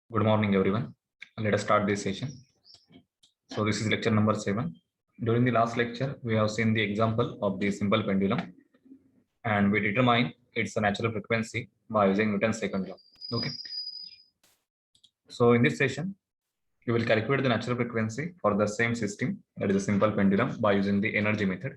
Good morning, everyone. Let us start this session. So this is lecture number 7. During the last lecture, we have seen the example of the simple pendulum, and we determine its natural frequency by using Newton's second law. Okay. So in this session, we will calculate the natural frequency for the same system, that is a simple pendulum, by using the energy method.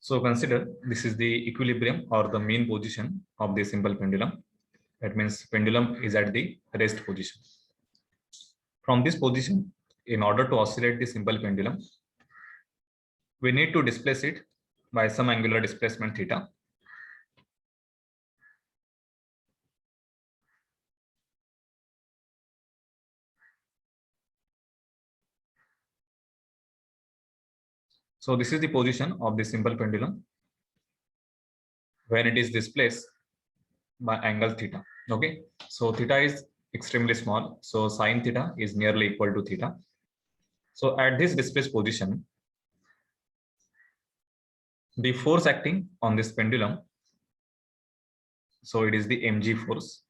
So consider this is the equilibrium or the mean position of the simple pendulum. That means pendulum is at the rest position. From this position, in order to oscillate the simple pendulum, we need to displace it by some angular displacement theta. So this is the position of the simple pendulum when it is displaced by angle theta. Okay, so theta is extremely small, so sine theta is nearly equal to theta. So at this displaced position, the force acting on this pendulum, so it is the mg force.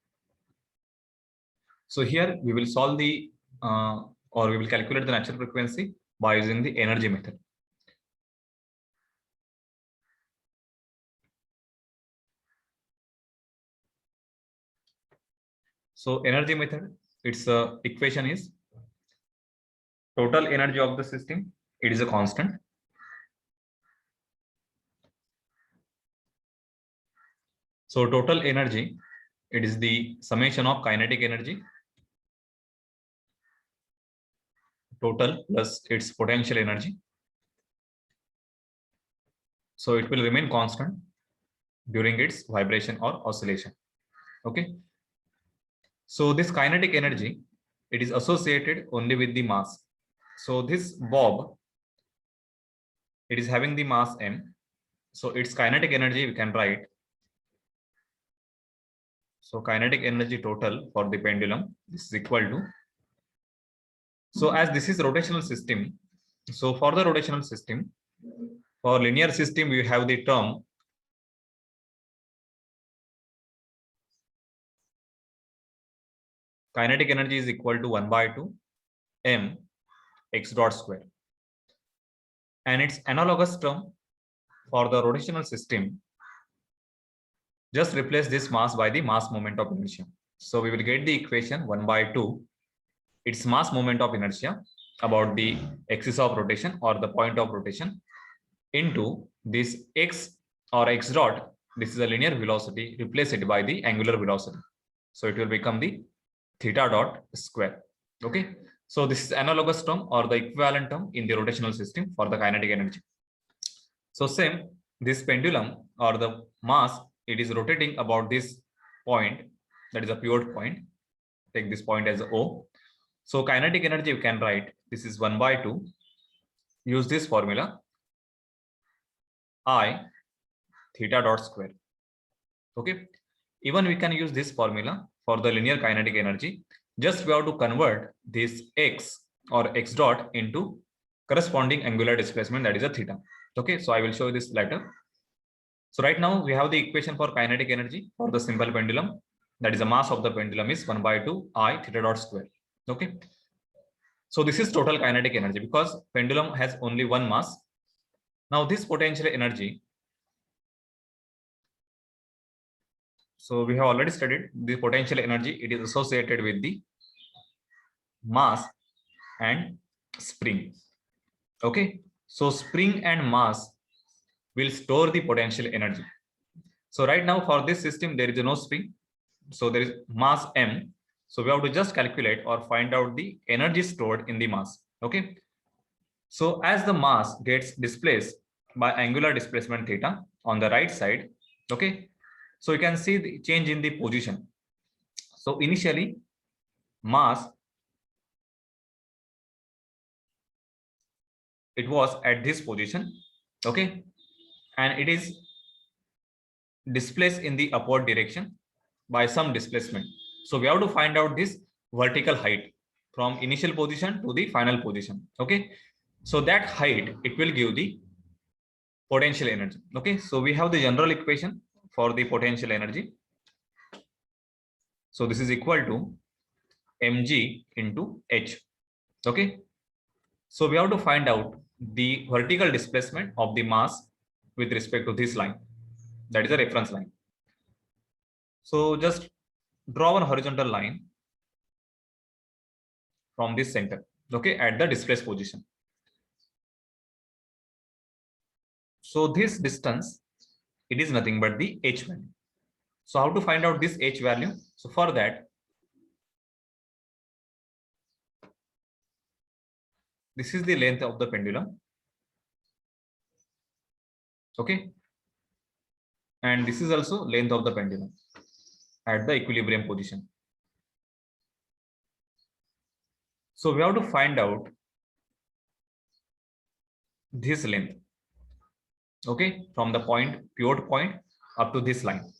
So here we will solve the or we will calculate the natural frequency by using the energy method. So energy method, its equation is total energy of the system. It is a constant. So total energy, it is the summation of kinetic energy total plus its potential energy. So it will remain constant during its vibration or oscillation. Okay. So this kinetic energy, it is associated only with the mass. So this bob, it is having the mass m. So its kinetic energy we can write. So kinetic energy total for the pendulum, this is equal to. So as this is rotational system, so for the rotational system, for linear system, we have the term kinetic energy is equal to 1 by 2 m x dot square. And its analogous term for the rotational system, just replace this mass by the mass moment of inertia. So we will get the equation 1 by 2, its mass moment of inertia about the axis of rotation or the point of rotation into this x or x dot. This is a linear velocity, replace it by the angular velocity. So it will become the theta dot square. Okay. So this is analogous term or the equivalent term in the rotational system for the kinetic energy. So same, this pendulum or the mass, it is rotating about this point, that is a pivot point. Take this point as O. So kinetic energy you can write, this is 1 by 2. Use this formula, I theta dot square. Okay. Even we can use this formula for the linear kinetic energy. Just we have to convert this x or x dot into corresponding angular displacement, that is a theta. Okay, so I will show you this later. So right now we have the equation for kinetic energy for the simple pendulum, that is the mass of the pendulum is 1 by 2 I theta dot square. Okay, so this is total kinetic energy because pendulum has only one mass. Now this potential energy, so we have already studied the potential energy, it is associated with the mass and spring. Okay, so spring and mass will store the potential energy. So right now for this system, there is no spring. So there is mass m. So we have to just calculate or find out the energy stored in the mass. Okay. So as the mass gets displaced by angular displacement theta on the right side, okay, so you can see the change in the position. So initially mass, it was at this position, okay, and it is displaced in the upward direction by some displacement. So we have to find out this vertical height from initial position to the final position. Okay, so that height, it will give the potential energy. Okay, so we have the general equation for the potential energy. So this is equal to mg into h. Okay, so we have to find out the vertical displacement of the mass with respect to this line, that is a reference line. So just draw one horizontal line from this center, okay, at the displaced position. So this distance, it is nothing but the h value. So how to find out this h value? So for that, this is the length of the pendulum, okay, and this is also length of the pendulum at the equilibrium position. So we have to find out this length, okay, from the point, pivot point up to this line.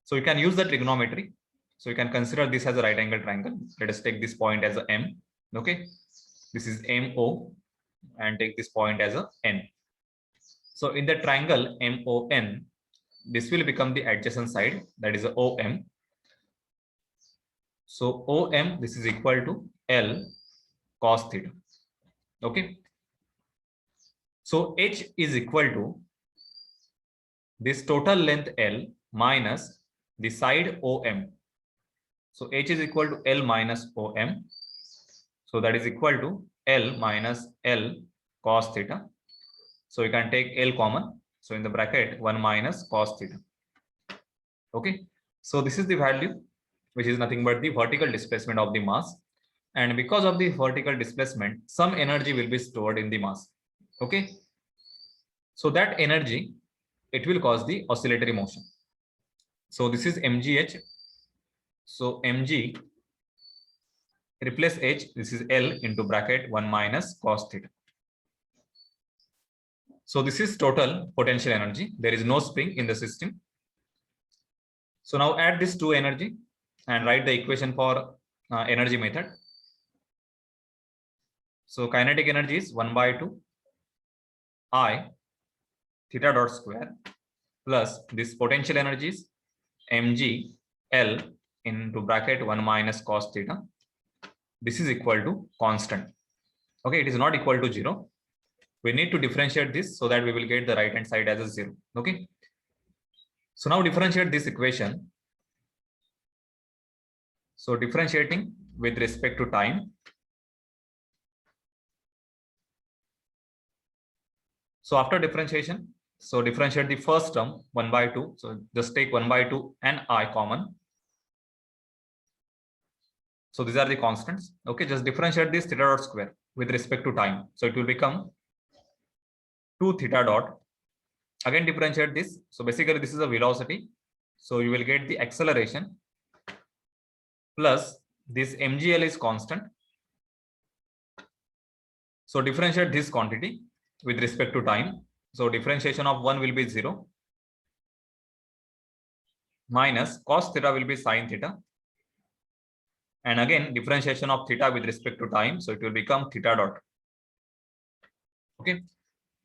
So you can use the trigonometry. So you can consider this as a right angle triangle. Let us take this point as a M, okay, this is MO, and take this point as a N. So in the triangle MON, this will become the adjacent side, that is a OM. So OM, this is equal to L cos theta. Okay. So H is equal to this total length L minus the side OM. So H is equal to L minus OM. So that is equal to L minus L cos theta. So you can take L common. So in the bracket 1 minus cos theta. Okay. So this is the value, which is nothing but the vertical displacement of the mass. And because of the vertical displacement, some energy will be stored in the mass. Okay. So that energy, it will cause the oscillatory motion. So this is mgh. So mg, replace h, this is L into bracket 1 minus cos theta. So this is total potential energy. There is no spring in the system. So now add this to energy and write the equation for energy method. So kinetic energy is 1 by 2 I theta dot square plus this potential energy is mg L into bracket 1 minus cos theta. This is equal to constant. Okay, it is not equal to 0. We need to differentiate this so that we will get the right hand side as a 0. Okay. So now differentiate this equation. So differentiating with respect to time. So after differentiation, so differentiate the first term 1 by 2. So just take 1 by 2 and I common. So these are the constants. Okay, just differentiate this theta dot square with respect to time. So it will become 2 theta dot. Again differentiate this. So basically this is a velocity. So you will get the acceleration plus this mgl is constant. So differentiate this quantity with respect to time. So differentiation of 1 will be 0 minus cos theta will be sin theta. And again differentiation of theta with respect to time. So it will become theta dot. Okay.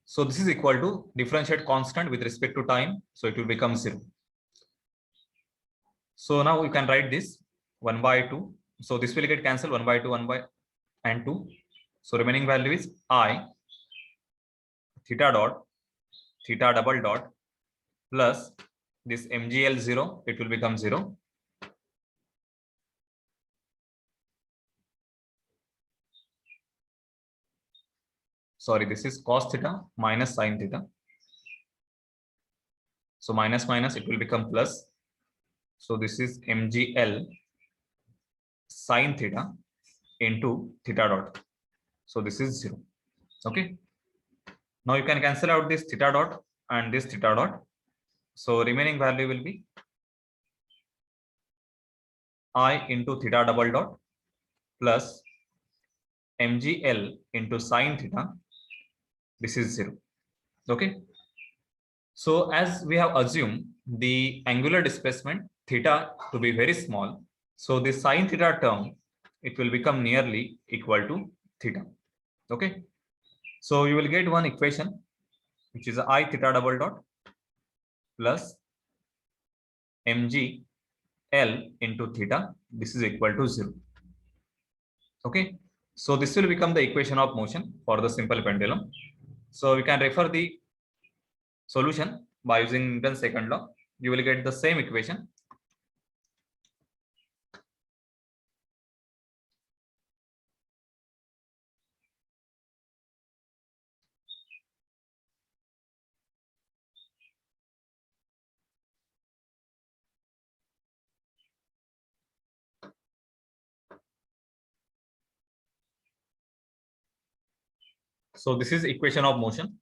So this is equal to differentiate constant with respect to time. So it will become 0. So now you can write this 1 by 2. So this will get cancelled 1 by 2, 1 by and 2. So remaining value is I theta dot theta double dot plus this mgl 0, it will become 0. Sorry, this is cos theta minus sin theta. So minus minus, it will become plus. So this is mgl sine theta into theta dot. So this is 0. Okay. Now you can cancel out this theta dot and this theta dot. So remaining value will be I into theta double dot plus mgl into sine theta. This is 0. Okay. So as we have assumed the angular displacement theta to be very small, so the sine theta term, it will become nearly equal to theta. Okay. So you will get one equation, which is I theta double dot plus mg L into theta. This is equal to 0. Okay. So this will become the equation of motion for the simple pendulum. So we can refer the solution by using Newton's second law. You will get the same equation. So this is equation of motion.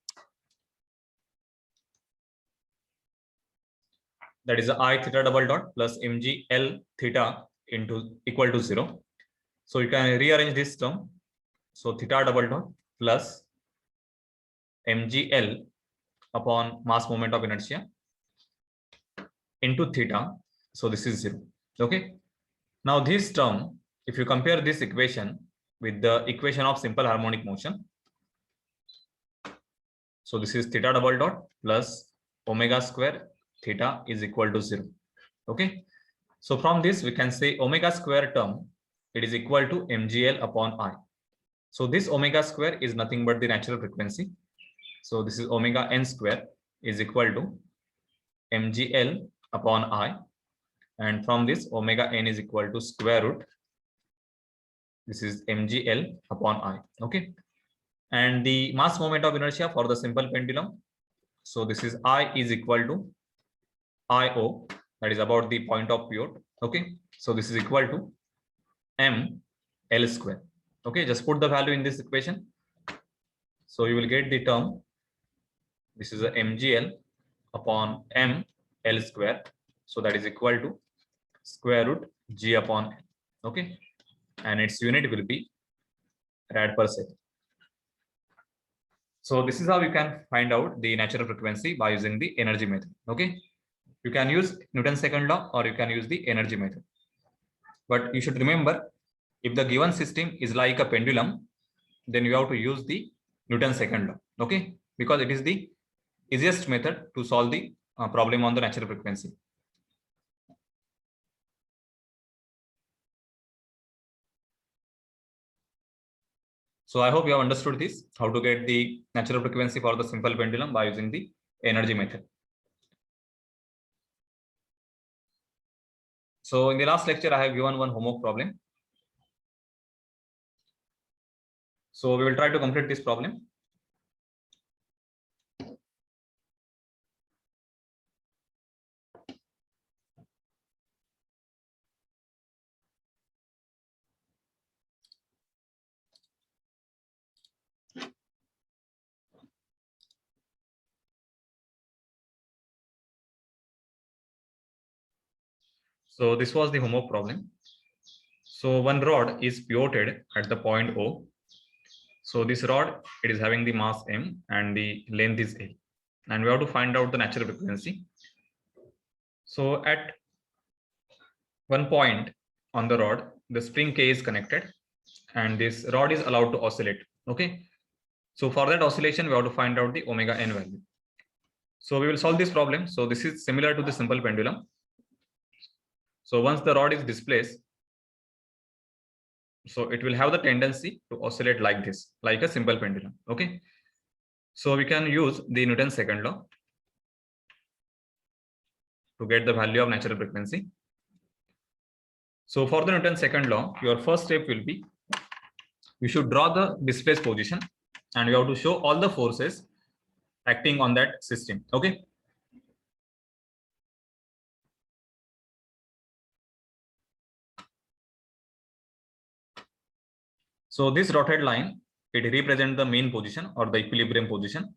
That is I theta double dot plus mg L theta into equal to 0. So you can rearrange this term. So theta double dot plus mg L upon mass moment of inertia into theta. So this is 0. Okay. Now this term, if you compare this equation with the equation of simple harmonic motion, so this is theta double dot plus omega square theta is equal to 0. Okay. So from this we can say omega square term, it is equal to mgl upon I. So this omega square is nothing but the natural frequency. So this is omega n square is equal to mgl upon I. And from this omega n is equal to square root. This is mgl upon I. Okay. And the mass moment of inertia for the simple pendulum. So this is I is equal to IO, that is about the point of pivot. Okay. So this is equal to m L square. Okay. Just put the value in this equation. So you will get the term. This is a mgl upon m L square. So that is equal to square root g upon n. Okay. And its unit will be rad per second. So this is how you can find out the natural frequency by using the energy method. Okay. You can use Newton's second law or you can use the energy method. But you should remember, if the given system is like a pendulum, then you have to use the Newton's second law. Okay. Because it is the easiest method to solve the problem on the natural frequency. So I hope you have understood this, how to get the natural frequency for the simple pendulum by using the energy method. So in the last lecture, I have given one homework problem. So we will try to complete this problem. So this was the homework problem. So one rod is pivoted at the point O. So this rod, it is having the mass m and the length is L. And we have to find out the natural frequency. So at one point on the rod, the spring K is connected and this rod is allowed to oscillate. Okay. So for that oscillation, we have to find out the omega n value. So we will solve this problem. So this is similar to the simple pendulum. So once the rod is displaced, so it will have the tendency to oscillate like this, like a simple pendulum. Okay. So we can use the Newton's second law to get the value of natural frequency. So for the Newton's second law, your first step will be, you should draw the displaced position and you have to show all the forces acting on that system. Okay. So this dotted line, it represents the mean position or the equilibrium position.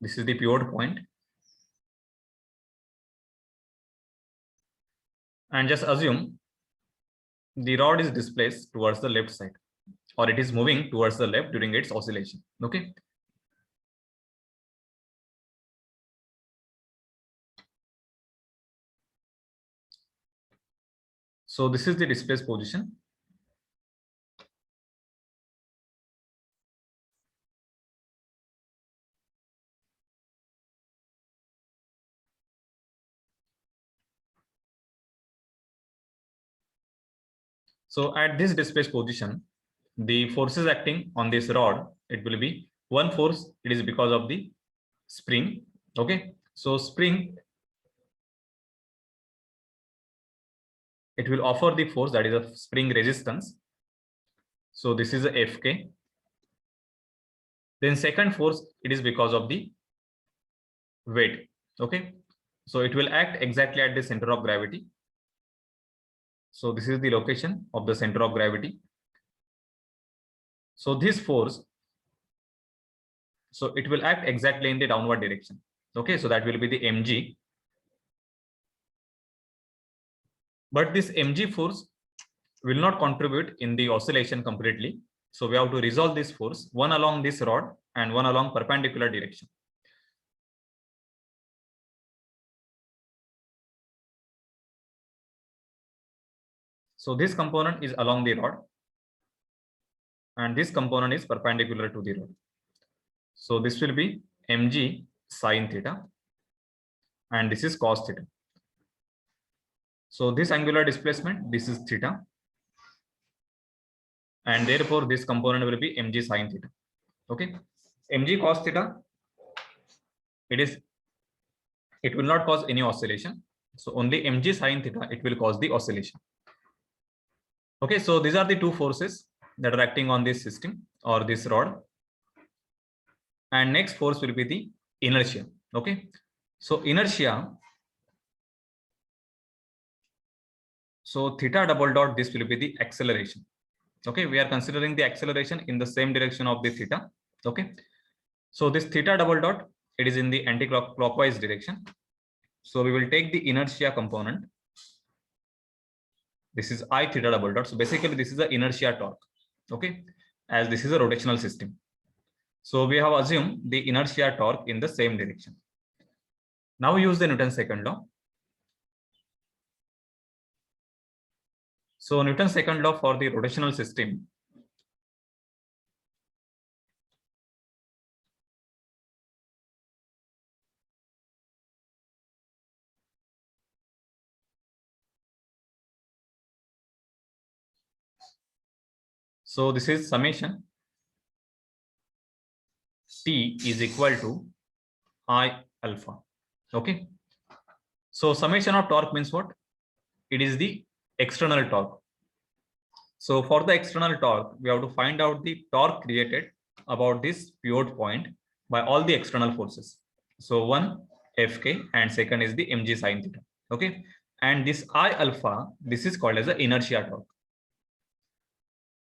This is the pivot point. And just assume the rod is displaced towards the left side, or it is moving towards the left during its oscillation. Okay. So this is the displaced position. So at this displaced position, the forces acting on this rod, it will be one force. It is because of the spring. Okay. So spring, it will offer the force, that is a spring resistance. So this is a Fk. Then second force, it is because of the weight. Okay. So it will act exactly at the center of gravity. So this is the location of the center of gravity. So this force, so it will act exactly in the downward direction. Okay. So that will be the mg. But this mg force will not contribute in the oscillation completely. So we have to resolve this force, one along this rod and one along perpendicular direction. So this component is along the rod and this component is perpendicular to the rod. So this will be mg sine theta and this is cos theta. So this angular displacement, this is theta, and therefore this component will be mg sine theta. Okay. Mg cos theta, it will not cause any oscillation. So only mg sine theta, it will cause the oscillation. Okay, so these are the two forces that are acting on this system or this rod. And next force will be the inertia. Okay, so inertia, so theta double dot, this will be the acceleration. Okay, we are considering the acceleration in the same direction of the theta. Okay, so this theta double dot, it is in the anti-clockwise direction. So we will take the inertia component. This is I theta double dot. So basically this is the inertia torque. Okay, as this is a rotational system. So we have assumed the inertia torque in the same direction. Now use the Newton's second law. So Newton's second law for the rotational system. So this is summation T is equal to I alpha. Okay. So summation of torque means what? It is the external torque. So for the external torque, we have to find out the torque created about this pivot point by all the external forces. So one Fk and second is the mg sine theta. Okay. And this I alpha, this is called as the inertia torque.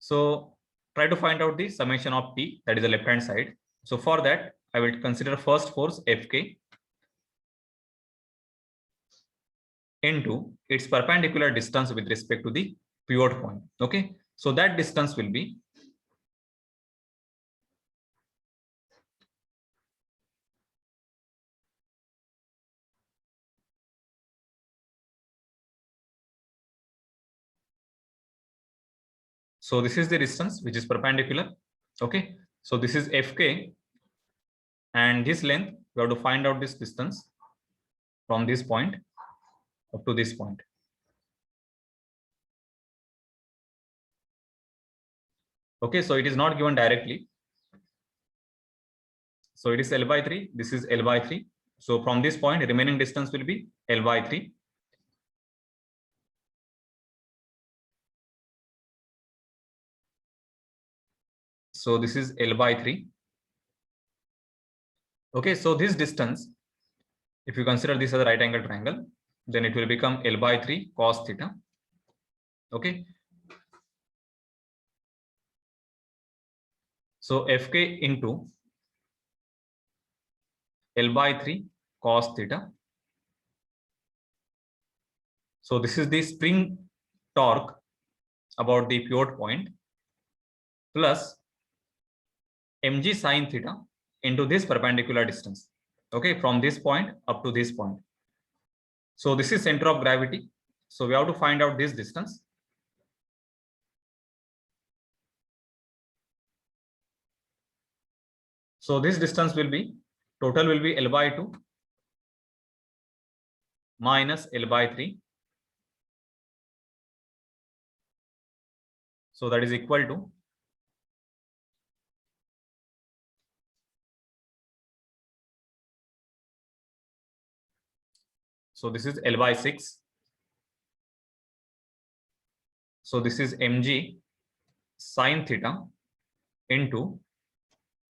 So try to find out the summation of T, that is the left hand side. So for that, I will consider first force Fk into its perpendicular distance with respect to the pivot point. Okay, so that distance will be so this is the distance which is perpendicular. Okay, so this is Fk and this length, we have to find out this distance from this point up to this point. Okay, so it is not given directly. So it is L by 3, this is L by 3. So from this point, the remaining distance will be L by 3. So this is L by 3. Okay, so this distance, if you consider this as a right angle triangle, then it will become L by 3 cos theta. Okay. So Fk into L by 3 cos theta. So this is the spring torque about the pivot point plus mg sin theta into this perpendicular distance. Okay, from this point up to this point. So this is center of gravity. So we have to find out this distance. So this distance will be, total will be L by 2 minus L by 3. So that is equal to so this is L by 6. So this is mg sin theta into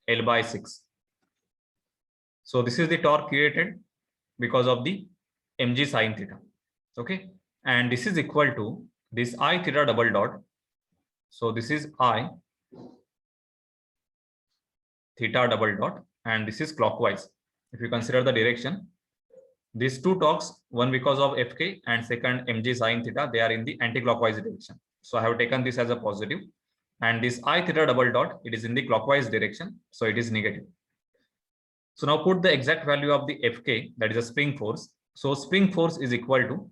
L by 6. So this is the torque created because of the mg sin theta. Okay, and this is equal to this I theta double dot. So this is I theta double dot, and this is clockwise. If you consider the direction, these two torques, one because of Fk and second mg sin theta, they are in the anti-clockwise direction. So I have taken this as a positive, and this I theta double dot, it is in the clockwise direction, so it is negative. So now put the exact value of the Fk, that is a spring force. So spring force is equal to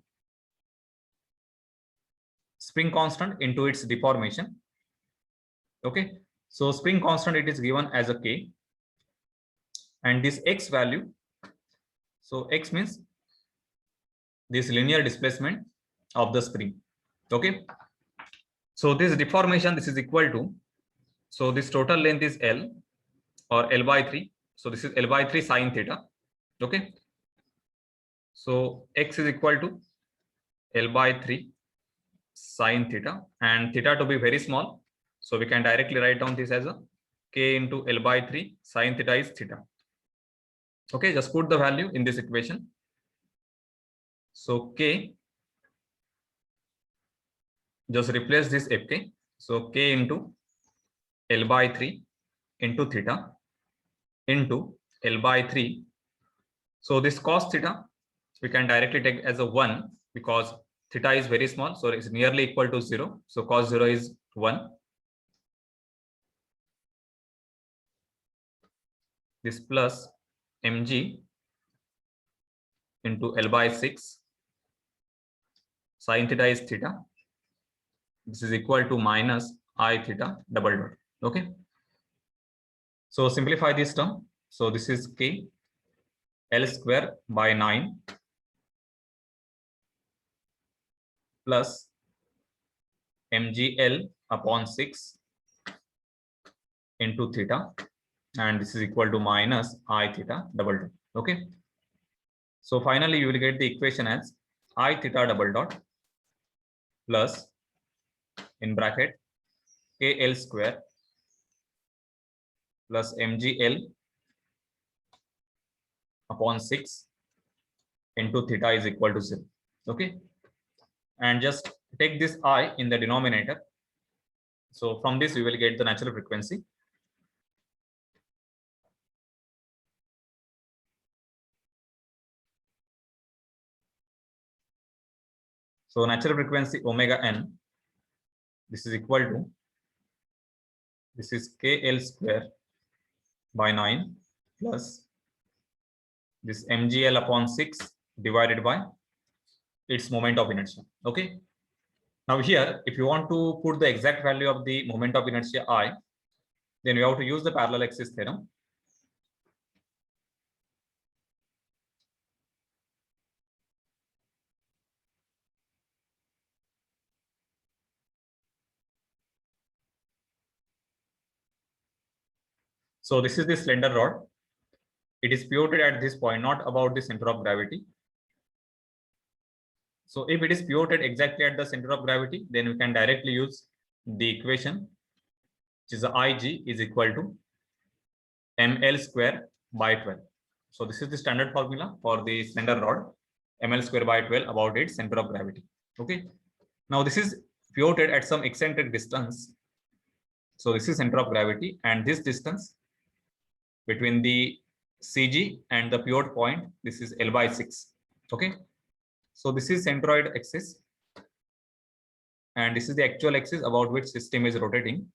spring constant into its deformation. Okay, so spring constant, it is given as a K, and this X value, so X means this linear displacement of the spring. Okay, so this deformation, this is equal to, so this total length is L or L by 3. So this is L by 3 sin theta. Okay, so X is equal to L by 3 sin theta, and theta to be very small, so we can directly write down this as a K into L by 3 sin theta is theta. Okay, just put the value in this equation. So K, just replace this Fk. So K into L by 3 into theta into L by 3. So this cos theta, we can directly take as a 1 because theta is very small, so it's nearly equal to 0. So cos 0 is 1. This plus mg into L by 6 sin theta is theta. This is equal to minus I theta double dot. Okay, so simplify this term. So this is K L square by 9 plus mgl upon 6 into theta, and this is equal to minus I theta double dot. Okay, so finally you will get the equation as I theta double dot plus in bracket KL square plus mgl upon 6 into theta is equal to 0. Okay, and just take this I in the denominator. So from this we will get the natural frequency. So natural frequency omega n, this is equal to, this is KL square by 9 plus this mgl upon 6 divided by its moment of inertia. Okay, now here if you want to put the exact value of the moment of inertia I, then you have to use the parallel axis theorem. So this is the slender rod. It is pivoted at this point, not about the center of gravity. So if it is pivoted exactly at the center of gravity, then we can directly use the equation, which is Ig is equal to ml square by 12. So this is the standard formula for the slender rod, ml square by 12 about its center of gravity. Okay, now this is pivoted at some eccentric distance. So this is center of gravity, and this distance between the CG and the pivot point, this is L by 6. Okay. So this is centroid axis, and this is the actual axis about which system is rotating.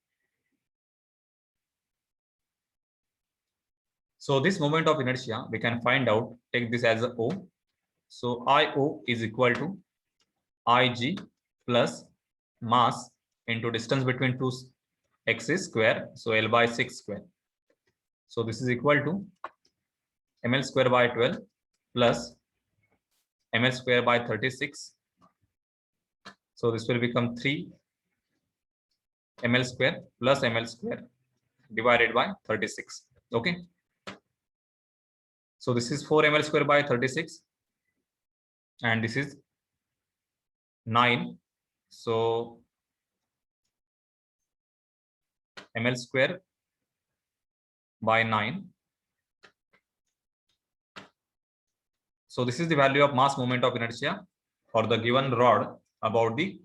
So this moment of inertia, we can find out, take this as a O. So IO is equal to IG plus mass into distance between two axes square, so L by 6 square. So this is equal to ml square by 12 plus ml square by 36. So this will become 3 ml square plus ml square divided by 36. Okay. So this is 4 ml square by 36, and this is 9. So ml square by 9. So this is the value of mass moment of inertia for the given rod about the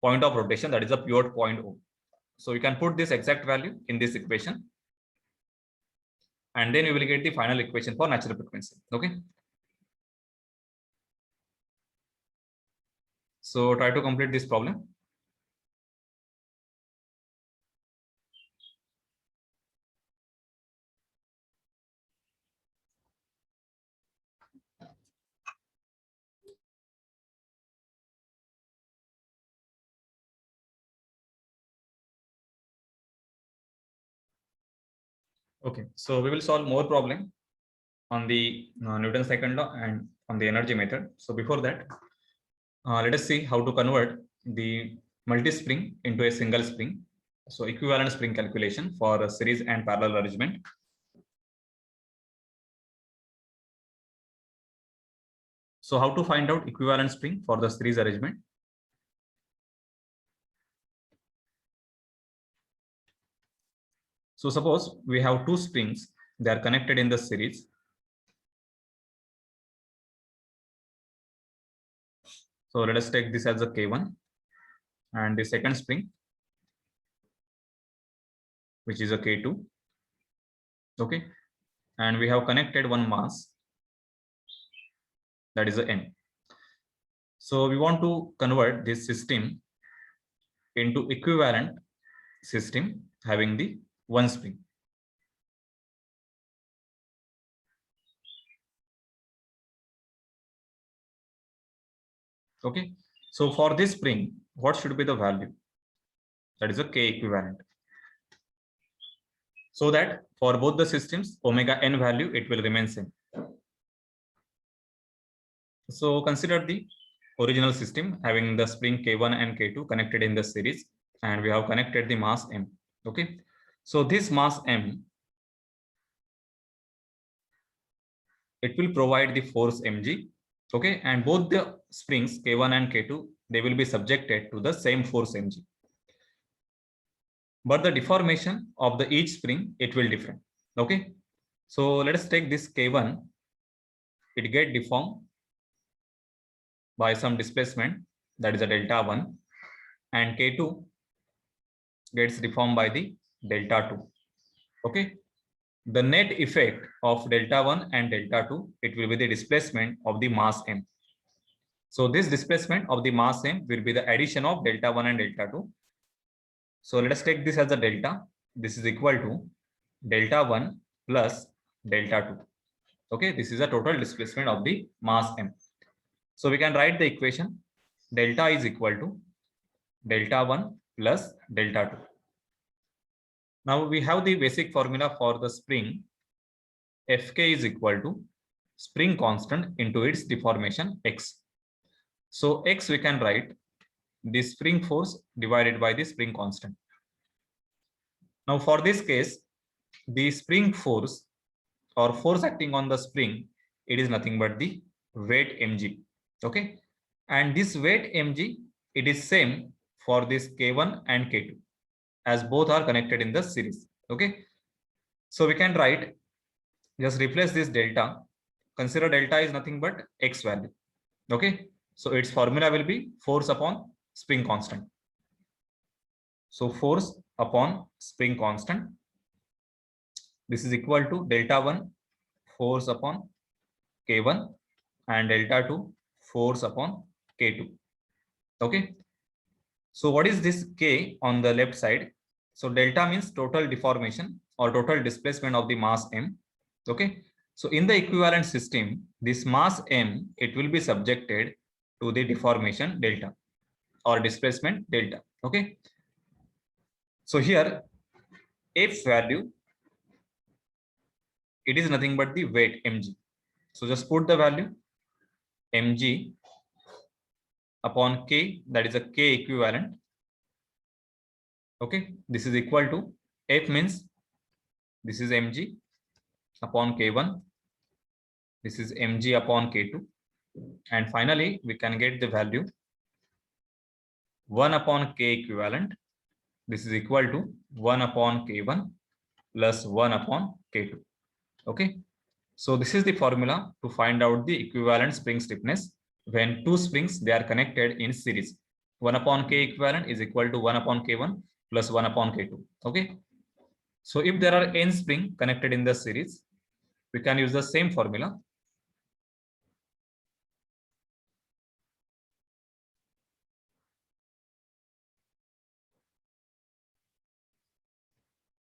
point of rotation, that is the pivot point O. So you can put this exact value in this equation, and then you will get the final equation for natural frequency. Okay. So try to complete this problem. Okay, so we will solve more problem on the Newton's second law and on the energy method. So before that, let us see how to convert the multi-spring into a single spring. So equivalent spring calculation for a series and parallel arrangement. So how to find out equivalent spring for the series arrangement? So suppose we have two springs, they are connected in the series. So let us take this as a K1 and the second spring, which is a K2. Okay. And we have connected one mass, that is a M. So we want to convert this system into equivalent system having the one spring. Okay. So for this spring, what should be the value? That is a K equivalent. So that for both the systems, omega n value, it will remain same. So consider the original system having the spring K1 and K2 connected in the series, and we have connected the mass M. Okay. So this mass M, it will provide the force mg. Okay. And both the springs K1 and K2, they will be subjected to the same force mg. But the deformation of the each spring, it will differ. Okay. So let us take this K1, it get deformed by some displacement, that is a delta 1, and K2 gets deformed by the delta 2. Okay. The net effect of delta 1 and delta 2, it will be the displacement of the mass m. So this displacement of the mass m will be the addition of delta 1 and delta 2. So let us take this as a delta. This is equal to delta 1 plus delta 2. Okay, this is a total displacement of the mass m. So we can write the equation delta is equal to delta 1 plus delta 2. Now we have the basic formula for the spring. Fk is equal to spring constant into its deformation x. So x we can write the spring force divided by the spring constant. Now for this case, the spring force or force acting on the spring, it is nothing but the weight mg. Okay. And this weight mg, it is same for this K1 and K2 as both are connected in the series. Okay. So we can write, just replace this delta. Consider delta is nothing but x value. Okay. So its formula will be force upon spring constant. So force upon spring constant. This is equal to delta 1 force upon K1 and delta 2 force upon K2. Okay. So what is this K on the left side? So delta means total deformation or total displacement of the mass M. Okay. So in the equivalent system, this mass M, it will be subjected to the deformation delta or displacement delta. Okay. So here, F value, it is nothing but the weight mg. So just put the value mg upon K, that is a K equivalent. Okay, this is equal to F means this is mg upon K1, this is mg upon K2, and finally we can get the value 1 upon K equivalent. This is equal to 1 upon K1 plus 1 upon K2. Okay, so this is the formula to find out the equivalent spring stiffness when two springs they are connected in series. 1 upon K equivalent is equal to 1 upon K1 plus 1 upon K2. Okay, so if there are n spring connected in the series, we can use the same formula.